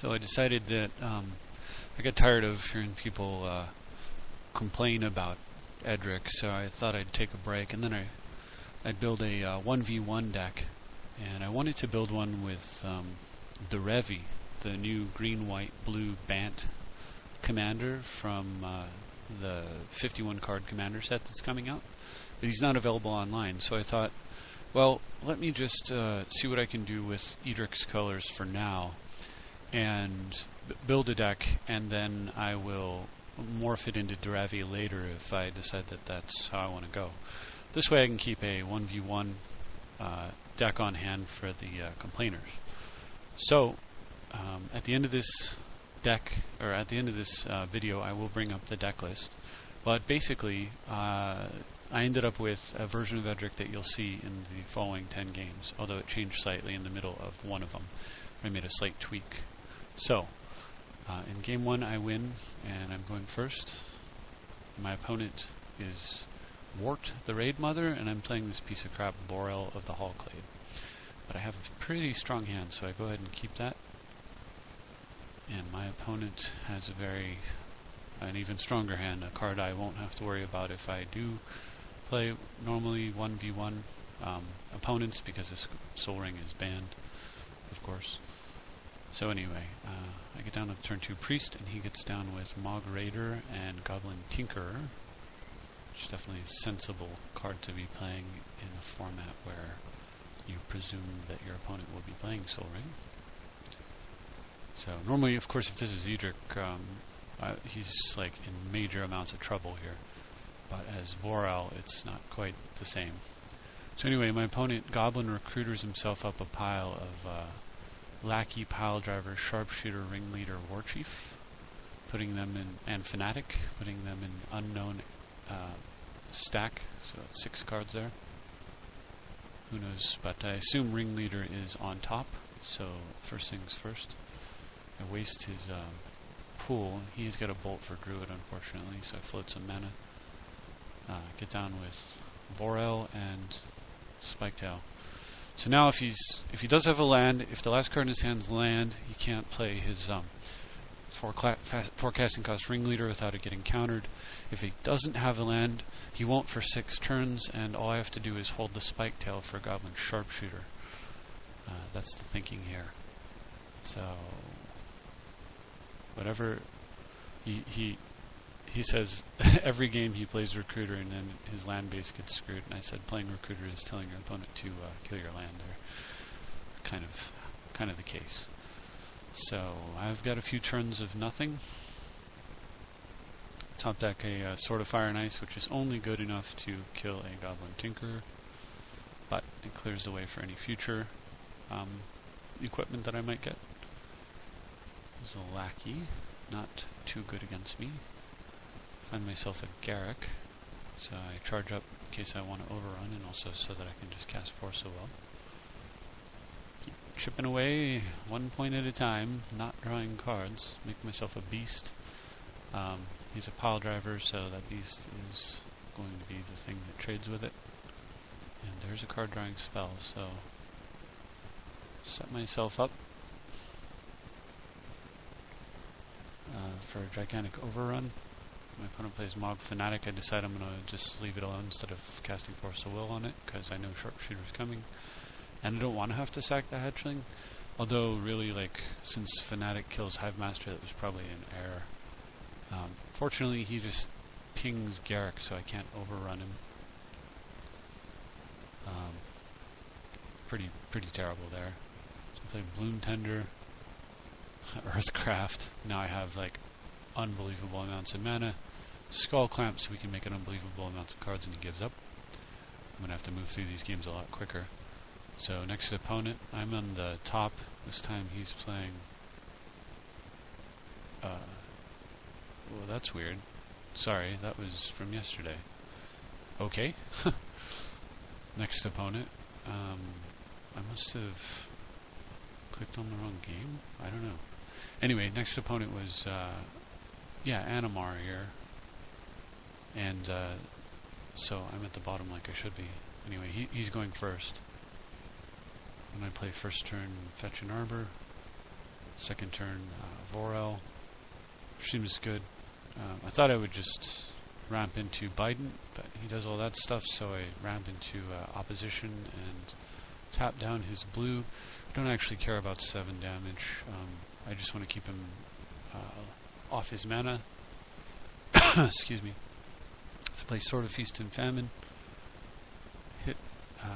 So I decided that I got tired of hearing people complain about Edric, so I thought I'd take a break, and then I'd build a 1v1 deck, and I wanted to build one with the Revi, the new green, white, blue Bant commander from the 51 card commander set that's coming out, but he's not available online, so I thought, well, let me just see what I can do with Edric's colors for now, and build a deck, and then I will morph it into Revi later if I decide that that's how I want to go. This way I can keep a 1v1 deck on hand for the complainers. So, at the end of this deck, or at the end of this video, I will bring up the deck list. But basically, I ended up with a version of Edric that you'll see in the following 10 games, although it changed slightly in the middle of one of them. I made a slight tweak. So, in game 1 I win, and I'm going first. My opponent is Wart, the Raid Mother, and I'm playing this piece of crap Borel of the Hallclade. But I have a pretty strong hand, so I go ahead and keep that. And my opponent has an even stronger hand, a card I won't have to worry about if I do play normally 1v1 opponents, because this Soul Ring is banned, of course. So anyway, I get down to turn 2 Priest, and he gets down with Mog Raider and Goblin Tinkerer, which is definitely a sensible card to be playing in a format where you presume that your opponent will be playing Soul Ring. So normally, of course, if this is Edric, he's like in major amounts of trouble here. But as Vorel, it's not quite the same. So anyway, my opponent, Goblin, recruiters himself up a pile of Lackey, Piledriver, Sharpshooter, Ringleader, Warchief, putting them in, and Fanatic, putting them in unknown stack, so it's 6 cards there. Who knows, but I assume Ringleader is on top, so first things first. I waste his pool. He's got a Bolt for Druid, unfortunately, so I float some mana. Get down with Vorel and Spiketail. So now if he does have a land, if the last card in his hand's land, he can't play his forecasting cost Ringleader without it getting countered. If he doesn't have a land, he won't for 6 turns, and all I have to do is hold the Spiketail for Goblin Sharpshooter. That's the thinking here. So whatever he says, every game he plays Recruiter, and then his land base gets screwed. And I said playing Recruiter is telling your opponent to kill your land. There, kind of the case. So I've got a few turns of nothing. Top deck a Sword of Fire and Ice, which is only good enough to kill a Goblin Tinkerer, but it clears the way for any future equipment that I might get. There's a Lackey, not too good against me. Find myself a Garrick, so I charge up in case I want to overrun, and also so that I can just cast Force of Will. Keep chipping away 1 point at a time, not drawing cards. Make myself a Beast. He's a Piledriver, so that Beast is going to be the thing that trades with it. And there's a card drawing spell, so set myself up for a gigantic overrun. My opponent plays Mog Fanatic. I decide I'm going to just leave it alone instead of casting Force of Will on it, because I know Sharpshooter's coming. And I don't want to have to sack the Hatchling. Although, really, since Fanatic kills Hive Master, that was probably an error. Fortunately, he just pings Garrick, so I can't overrun him. Pretty terrible there. So I play Bloom Tender, Earthcraft. Now I have, unbelievable amounts of mana. Skull Clamp, so we can make an unbelievable amounts of cards, and he gives up. I'm going to have to move through these games a lot quicker. So next opponent, I'm on the top. This time he's playing... well, that's weird. Sorry, that was from yesterday. Okay. Next opponent. I must have clicked on the wrong game? I don't know. Anyway, next opponent was... Animar here. And so I'm at the bottom like I should be. Anyway, he's going first. When I play first turn Fetch and Arbor, Second turn, Vorel, which seems good. I thought I would just ramp into Biden, but he does all that stuff, so I ramp into opposition and tap down his blue. I don't actually care about 7 damage. I just want to keep him off his mana. Excuse me. So play Sword of Feast and Famine. Hit,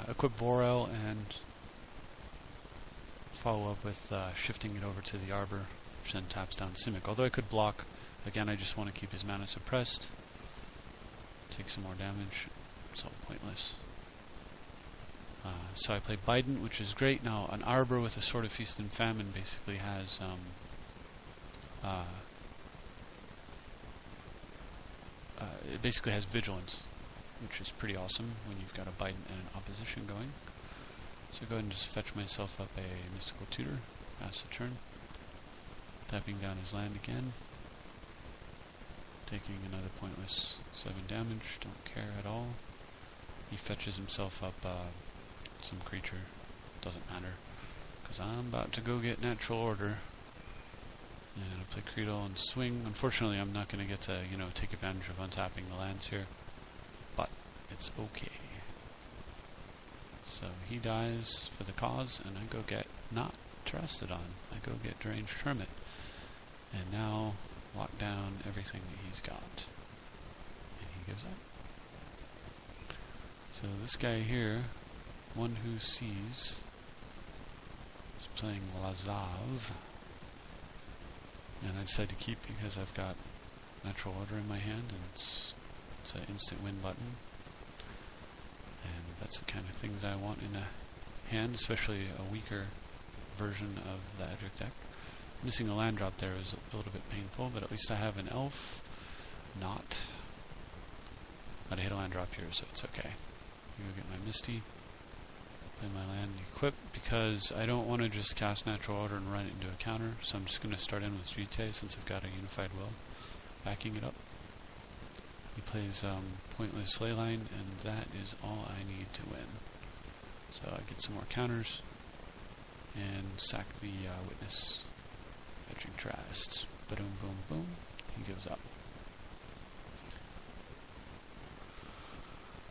equip Vorel, and follow up with shifting it over to the Arbor, which then taps down Simic. Although I could block, again, I just want to keep his mana suppressed. Take some more damage. It's all pointless. So I play Biden, which is great. Now, an Arbor with a Sword of Feast and Famine basically has it basically has Vigilance, which is pretty awesome when you've got a Biden and an opposition going. So go ahead and just fetch myself up a Mystical Tutor, pass the turn, tapping down his land again, taking another pointless 7 damage, don't care at all. He fetches himself up some creature, doesn't matter, because I'm about to go get Natural Order. And I play Creedle and swing. Unfortunately, I'm not going to get to, take advantage of untapping the lands here, but it's okay. So he dies for the cause, and I go get not Terastodon. I go get Deranged Hermit, and now lock down everything that he's got. And he gives up. So this guy here, One Who Sees, is playing Lazav. And I decided to keep because I've got Natural Order in my hand, and it's an instant win button. And that's the kind of things I want in a hand, especially a weaker version of the Edric deck. Missing a land drop there is a little bit painful, but at least I have an elf. Not. But I hit a land drop here, so it's okay. I'm gonna get my Misty. Play my land equip, because I don't want to just cast Natural Order and run it into a counter, so I'm just going to start in with Jite since I've got a Unified Will backing it up. He plays pointless Leyline, and that is all I need to win. So I get some more counters and sack the Witness. Edging Trust. Boom, boom, boom. He gives up.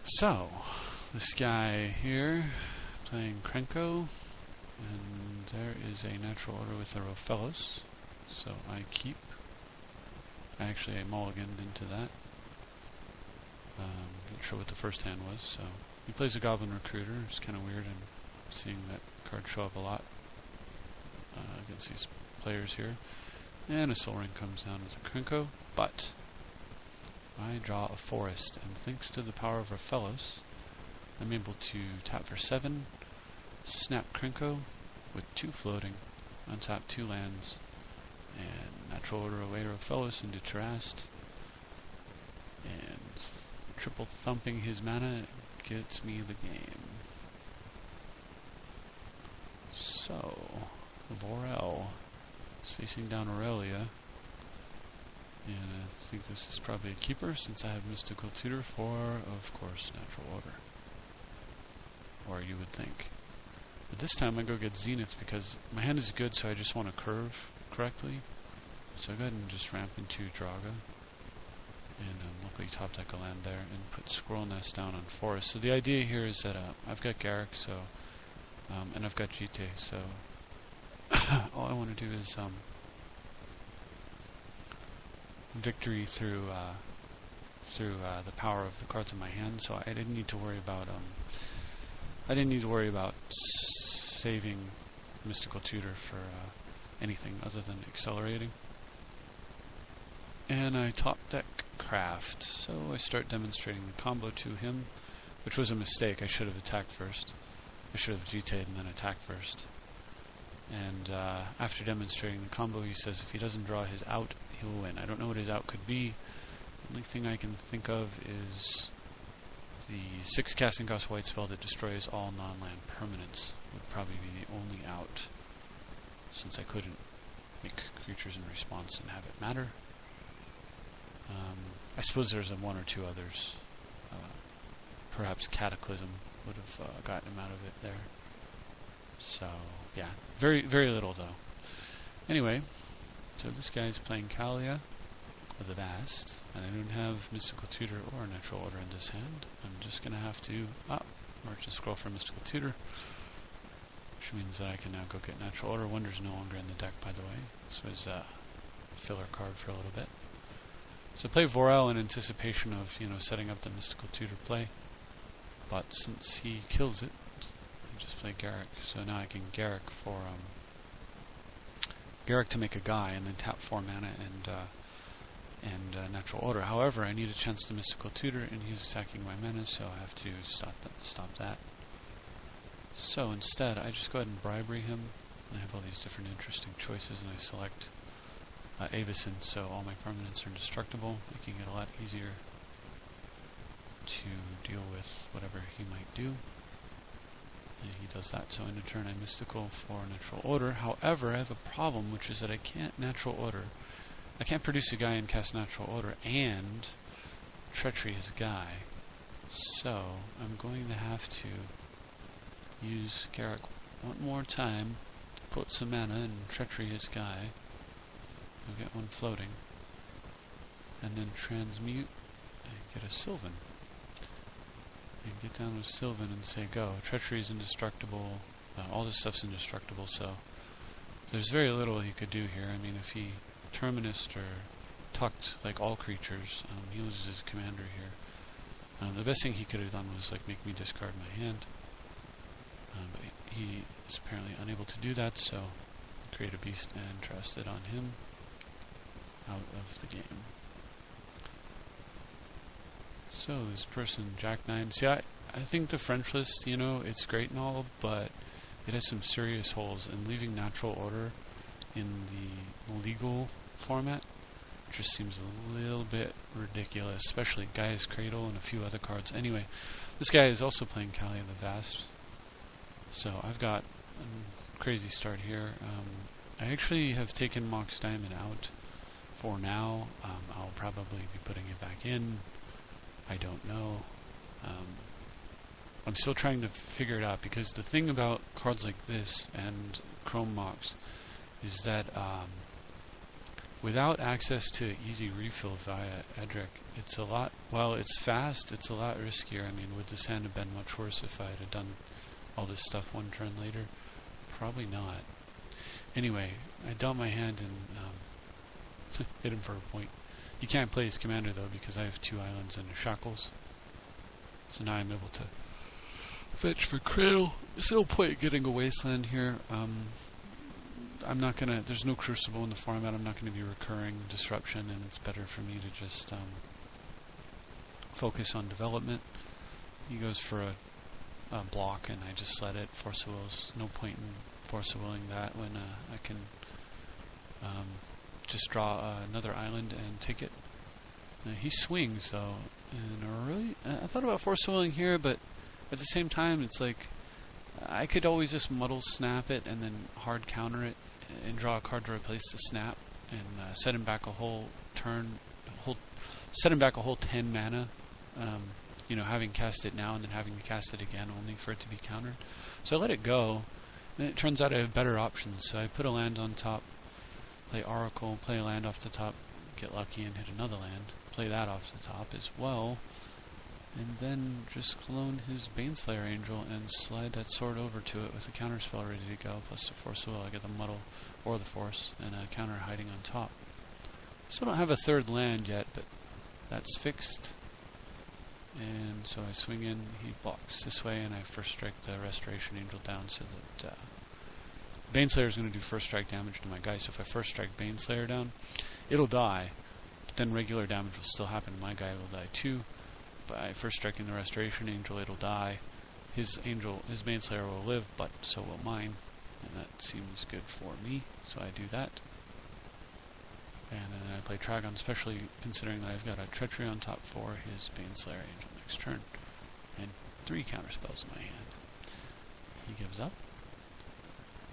So, this guy here playing Krenko, and there is a Natural Order with a Rofellos, so I keep. Actually, I mulliganed into that. Not sure what the first hand was, so he plays a Goblin Recruiter. It's kind of weird, and seeing that card show up a lot against these players here. And a Sol Ring comes down with a Krenko, but I draw a Forest, and thanks to the power of Rofellos, I'm able to tap for 7, snap Krenko with 2 floating, untap 2 lands, and Natural Order away Rofellos into Terast, and triple thumping his mana gets me the game. So, Vorel is facing down Aurelia, and I think this is probably a keeper since I have Mystical Tutor for, of course, Natural Order. Or you would think. But this time I go get Zenith because my hand is good, so I just want to curve correctly. So I go ahead and just ramp into Draga. And luckily top deck a land there and put Squirrel Nest down on Forest. So the idea here is that I've got Garruk, so and I've got Jite, so all I want to do is victory through the power of the cards in my hand. So I didn't need to worry about saving Mystical Tutor for anything other than accelerating. And I top deck Craft, so I start demonstrating the combo to him, which was a mistake. I should have attacked first. I should have GT'd and then attacked first. And after demonstrating the combo, he says if he doesn't draw his out, he'll win. I don't know what his out could be. The only thing I can think of is the 6 casting cost white spell that destroys all non-land permanents would probably be the only out, since I couldn't make creatures in response and have it matter. I suppose there's 1 or 2 others. Perhaps Cataclysm would have gotten him out of it there. So, yeah. Very, very little, though. Anyway, so this guy's playing Kalia of the Vast, and I don't have Mystical Tutor or Natural Order in this hand. I'm just going to have to march a scroll for Mystical Tutor, which means that I can now go get Natural Order. Wonder's no longer in the deck, by the way. This was a filler card for a little bit. So I play Vorel in anticipation of, setting up the Mystical Tutor play. But since he kills it, I just play Garrick. So now I can Garrick for Garrick to make a guy and then tap 4 mana and Natural Order. However, I need a chance to Mystical Tutor, and he's attacking my mana, so I have to stop that. So instead, I just go ahead and Bribery him. I have all these different interesting choices, and I select Avacyn, so all my permanents are indestructible, making it a lot easier to deal with whatever he might do. And he does that, so in a turn I Mystical for Natural Order. However, I have a problem, which is that I can't Natural Order. I can't produce a guy and cast Natural Order and Treachery his guy. So I'm going to have to use Garrick one more time, put some mana and Treachery his guy. I'll get one floating. And then transmute and get a Sylvan. And get down with Sylvan and say go. Treachery is indestructible. All this stuff's indestructible, so there's very little he could do here. I mean, if he Terminused or tucked like all creatures, he loses his commander here. The best thing he could have done was make me discard my hand. But he is apparently unable to do that, so create a beast and trust it on him. Out of the game. So this person, Jack 9. See, I think the French list, it's great and all, but it has some serious holes, and leaving Natural Order in the legal format just seems a little bit ridiculous, especially Gaia's Cradle and a few other cards. Anyway, this guy is also playing Kalia the Vast, so I've got a crazy start here. I actually have taken Mox Diamond out for now. I'll probably be putting it back in. I don't know. I'm still trying to figure it out, because the thing about cards like this and Chrome Mox is that without access to easy refill via Edric, it's a lot, while it's fast, it's a lot riskier. I mean, would this hand have been much worse if I had done all this stuff one turn later? Probably not. Anyway, I dealt my hand and hit him for a point. You can't play his commander though, because I have 2 islands and shackles. So now I'm able to fetch for Cradle. There's no point getting a wasteland here. I'm not gonna. There's no Crucible in the format. I'm not gonna be recurring Disruption, and it's better for me to just focus on development. He goes for a block, and I just let it. Force of Will's no point in Force of Willing that when I can just draw another island and take it. He swings though, and I thought about Force of Willing here, but at the same time, it's like I could always just muddle snap it and then hard counter it and draw a card to replace the snap and set him back a whole turn, set him back a whole 10 mana. Having cast it now and then having to cast it again only for it to be countered. So I let it go, and it turns out I have better options. So I put a land on top, play Oracle, play a land off the top, get lucky and hit another land, play that off the top as well, and then just clone his Baneslayer Angel and slide that sword over to it with a counterspell ready to go, plus the Force of Will. I get the Muddle or the Force, and a counter hiding on top. Still don't have a third land yet, but that's fixed. And so I swing in, he blocks this way, and I first strike the Restoration Angel down so that Baneslayer is going to do first strike damage to my guy. So if I first strike Baneslayer down, it'll die, but then regular damage will still happen. My guy will die too. By first striking the Restoration Angel, it'll die. His Baneslayer will live, but so will mine, and that seems good for me, so I do that. And then I play Tragon, especially considering that I've got a Treachery on top for his Baneslayer Angel next turn, and 3 counterspells in my hand. He gives up.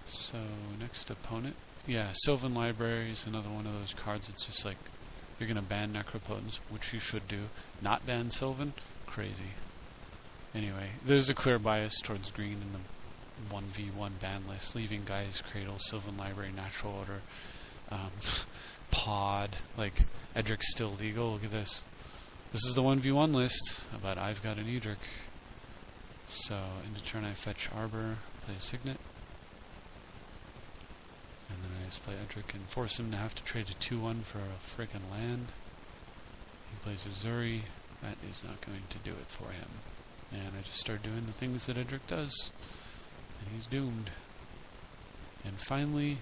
So next opponent, Sylvan Library is another one of those cards. It's just like, you're going to ban Necropotence, which you should do. Not ban Sylvan? Crazy. Anyway, there's a clear bias towards green in 1v1 ban list, leaving guys, Cradle, Sylvan Library, Natural Order, Pod, like Edric's still legal. Look at this. This is the 1v1 list, but I've got an Edric. So, into turn I fetch Arbor, play a Signet. And then I just play Edric and force him to have to trade a 2-1 for a frickin' land. He plays a Zuri. That is not going to do it for him. And I just start doing the things that Edric does. And he's doomed. And finally,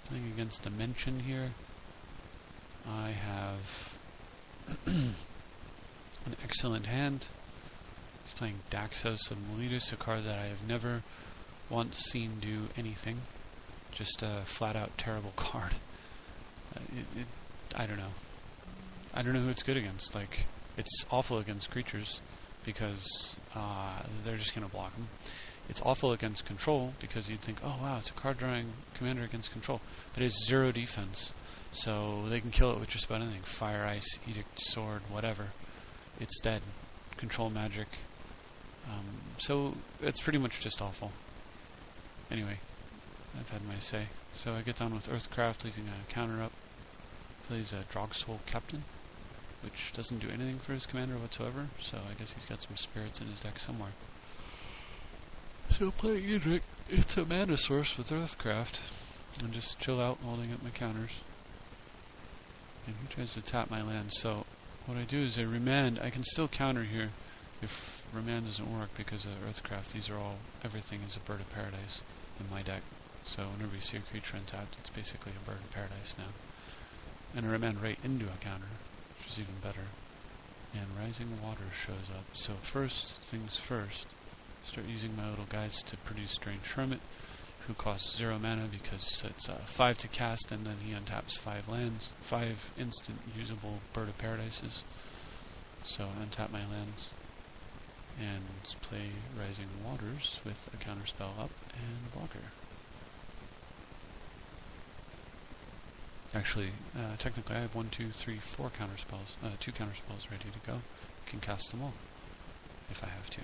playing against Dimension here, I have an excellent hand. He's playing Daxos of Miletus, a card that I have never once seen do anything. Just a flat-out terrible card. I don't know. I don't know who it's good against. Like, it's awful against creatures because they're just going to block them. It's awful against control because you'd think, oh wow, it's a card-drawing commander against control. But it's 0 defense, so they can kill it with just about anything. Fire, Ice, Edict, Sword, whatever. It's dead. Control magic. So it's pretty much just awful. Anyway, I've had my say. So I get down with Earthcraft, leaving a counter up. Plays a Drogsoul Captain, which doesn't do anything for his commander whatsoever, so I guess he's got some spirits in his deck somewhere. So playing Edric, it's a mana source with Earthcraft, and just chill out holding up my counters. And he tries to tap my land, so what I do is I remand. I can still counter here if remand doesn't work because of Earthcraft. Everything is a Bird of Paradise in my deck, so whenever you see a creature untapped, it's basically a Bird of Paradise now. And I remand right into a counter, which is even better. And Rising Water shows up. So first things first, start using my little guys to produce Strange Hermit, who costs 0 mana because it's 5 to cast, and then he untaps 5 lands, 5 instant usable Bird of Paradises. So untap my lands, and play Rising Waters with a counterspell up and a blocker. Actually, technically I have 1, 2, 3, 4 counterspells, 2 counterspells ready to go. I can cast them all, if I have to.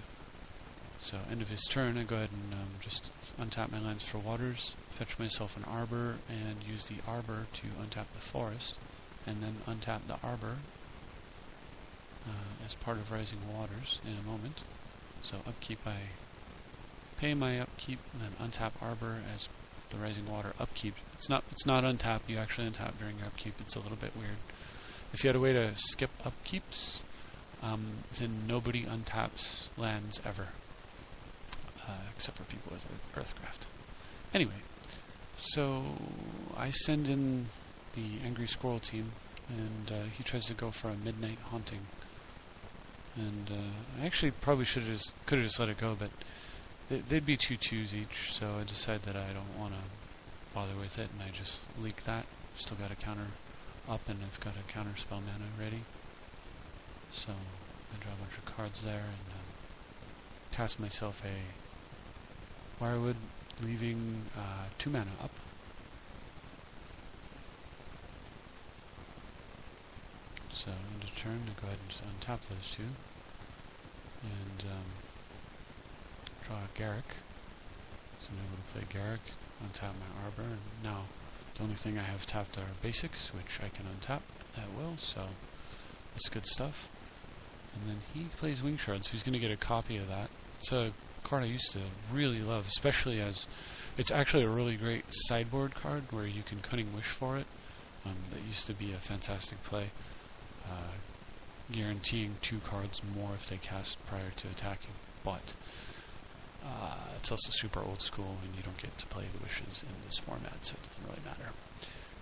So, end of his turn, I go ahead and just untap my lands for waters, fetch myself an Arbor, and use the Arbor to untap the forest, and then untap the Arbor as part of Rising Waters in a moment. So, upkeep, I pay my upkeep, and then untap Arbor as the Rising Water upkeep. It's not untap, you actually untap during your upkeep. It's a little bit weird. If you had a way to skip upkeeps, then nobody untaps lands ever. Except for people with Earthcraft. Anyway, so I send in the Angry Squirrel team, and he tries to go for a Midnight Haunting. And I actually probably could have just let it go, but they'd be 2/2s each, so I decide that I don't want to bother with it, and I just leak that. Still got a counter up, and I've got a counter spell mana ready. So I draw a bunch of cards there, and cast myself a Wirewood, leaving 2 mana up. So into turn, I go ahead and just untap those 2, and draw a Garrick. So I'm able to play Garrick, untap my Arbor, and now the only thing I have tapped are basics, which I can untap at will, so that's good stuff. And then he plays Wing Shards, so he's going to get a copy of that. It's a card I used to really love, especially as it's actually a really great sideboard card where you can Cunning Wish for it. That used to be a fantastic play, guaranteeing 2 cards more if they cast prior to attacking. But it's also super old school, and you don't get to play the wishes in this format, so it doesn't really matter.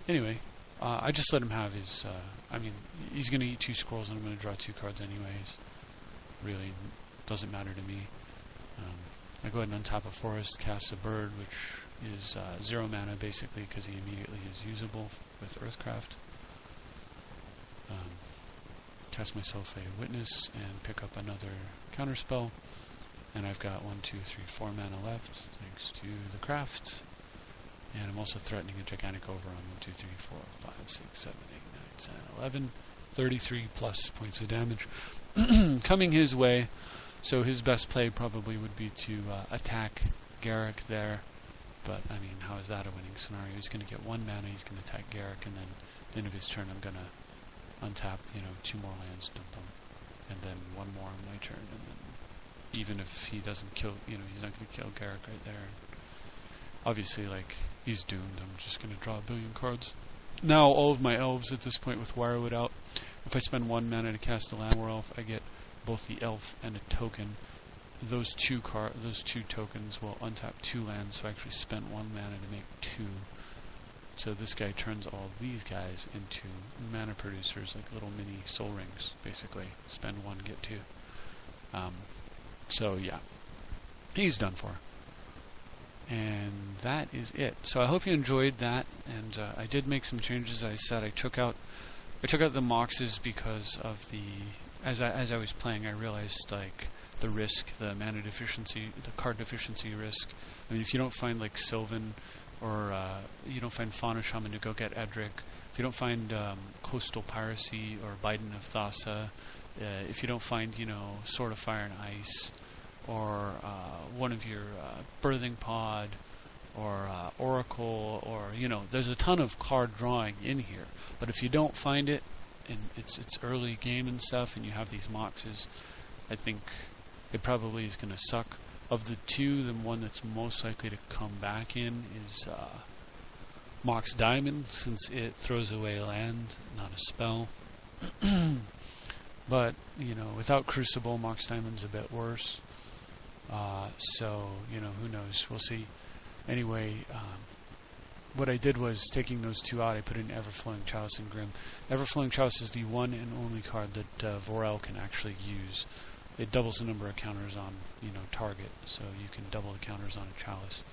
Anyway, I just let him have his. He's going to eat 2 squirrels, and I'm going to draw 2 cards anyways. Really doesn't matter to me. I go ahead and untap a forest, cast a bird, which is 0 mana basically because he immediately is usable with Earthcraft. Cast myself a witness and pick up another counterspell, and I've got 1, 2, 3, 4 mana left thanks to the craft. And I'm also threatening a gigantic over on 1, 2, 3, 4, 5, 6, 7, 8, 9, 10, 11, 33 plus points of damage coming his way. So his best play probably would be to attack Garrick there. But, I mean, how is that a winning scenario? He's going to get 1 mana, he's going to attack Garrick, and then at the end of his turn I'm going to untap, 2 more lands, dump them, and then 1 more on my turn, and then even if he doesn't kill, he's not going to kill Garrick right there. Obviously, he's doomed. I'm just going to draw a billion cards. Now, all of my elves at this point with Wirewood out, if I spend 1 mana to cast a Land War Elf, I get both the elf and a token. Those two tokens will untap 2 lands, so I actually spent 1 mana to make 2. So this guy turns all these guys into mana producers, like little mini soul rings, basically. Spend 1, get 2. So yeah, he's done for. And that is it. So I hope you enjoyed that, and I did make some changes. I said I took out the moxes because of as I was playing, I realized the risk, the mana deficiency, the card deficiency risk. I mean, if you don't find Sylvan, or you don't find Fauna Shaman to go get Edric, if you don't find Coastal Piracy or Biden of Thassa, if you don't find Sword of Fire and Ice, or one of your Birthing Pod, or Oracle, or there's a ton of card drawing in here. But if you don't find it, and it's early game and stuff, and you have these moxes, I think it probably is going to suck. Of the two, the one that's most likely to come back in is Mox Diamond, since it throws away land, not a spell. But without Crucible, Mox Diamond's a bit worse. So who knows? We'll see. Anyway, what I did was, taking those 2 out, I put in Everflowing Chalice and Grim. Everflowing Chalice is the one and only card that Vorel can actually use. It doubles the number of counters on target, so you can double the counters on a Chalice,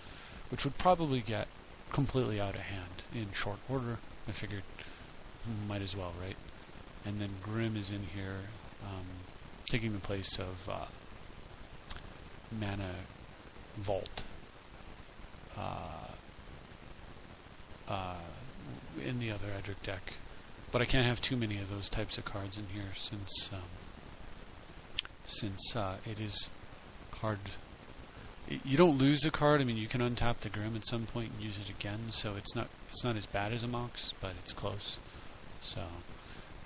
which would probably get completely out of hand in short order. I figured, might as well, right? And then Grim is in here, taking the place of Mana Vault in the other Edric deck. But I can't have too many of those types of cards in here, since it is card. You don't lose a card. I mean, you can untap the Grim at some point and use it again, so it's not as bad as a Mox, but it's close. So,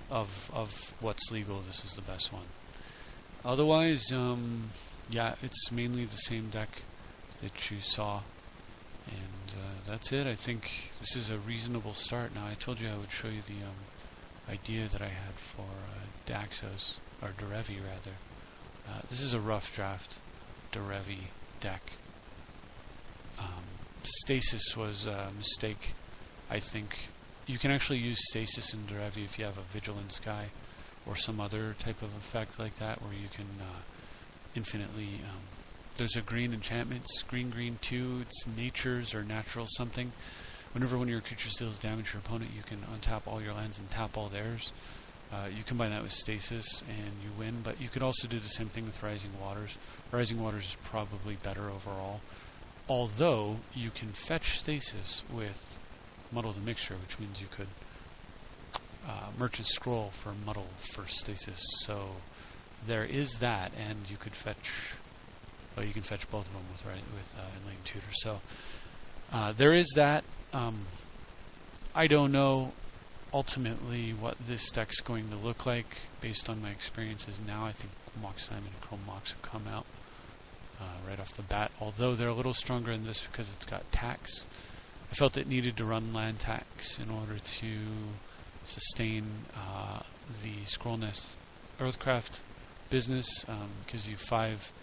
of what's legal, this is the best one. Otherwise, yeah, it's mainly the same deck that you saw, and that's it. I think this is a reasonable start. Now, I told you I would show you the idea that I had for Daxos, or Derevi rather. This is a rough draft Derevi deck. Stasis was a mistake, I think. You can actually use Stasis in Derevi if you have a Vigilance guy, or some other type of effect like that, where you can infinitely... there's a green enchantment, green 2, it's Natures or Natural something. Whenever one of your creatures deals damage to your opponent, you can untap all your lands and tap all theirs. You combine that with Stasis and you win, but you could also do the same thing with Rising Waters. Rising Waters is probably better overall, although you can fetch Stasis with Muddle the Mixture, which means you could Merchant Scroll for Muddle for Stasis. So there is that, and you could fetch... Well, you can fetch both of them with Enlightened Tutor. So there is that. I don't know ultimately what this deck's going to look like based on my experiences now. I think Mox Diamond and Chrome Mox have come out right off the bat, although they're a little stronger in this because it's got tax. I felt it needed to run land tax in order to sustain the Scroll Nest Earthcraft business, because you 5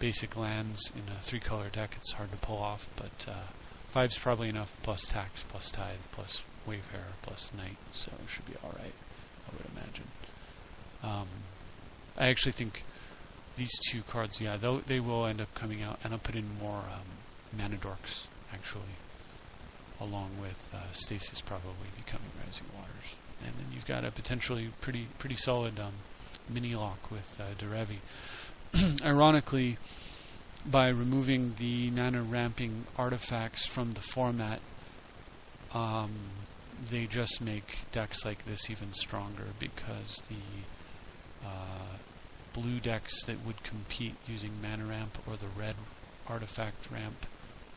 basic lands in a 3-color deck. It's hard to pull off, but 5's probably enough, plus tax, plus tithe, plus Wayfarer, plus Knight, so it should be alright, I would imagine. I actually think these 2 cards, yeah, they will end up coming out, and I'll put in more Mana Dorks, actually, along with Stasis probably becoming Rising Waters. And then you've got a potentially pretty solid mini-lock with Derevi. Ironically, by removing the mana-ramping artifacts from the format, they just make decks like this even stronger, because the blue decks that would compete using mana ramp or the red artifact ramp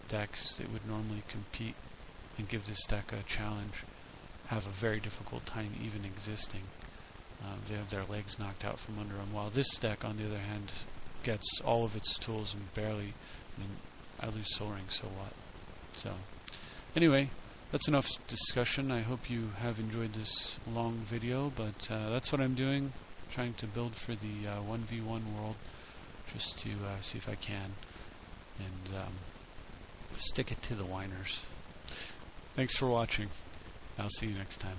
decks that would normally compete and give this deck a challenge have a very difficult time even existing. They have their legs knocked out from under them, while this deck, on the other hand, gets all of its tools and barely, I mean, I lose Soul Ring, so what? So, anyway, that's enough discussion. I hope you have enjoyed this long video, but that's what I'm doing, trying to build for the 1v1 world, just to see if I can, and stick it to the whiners. Thanks for watching. I'll see you next time.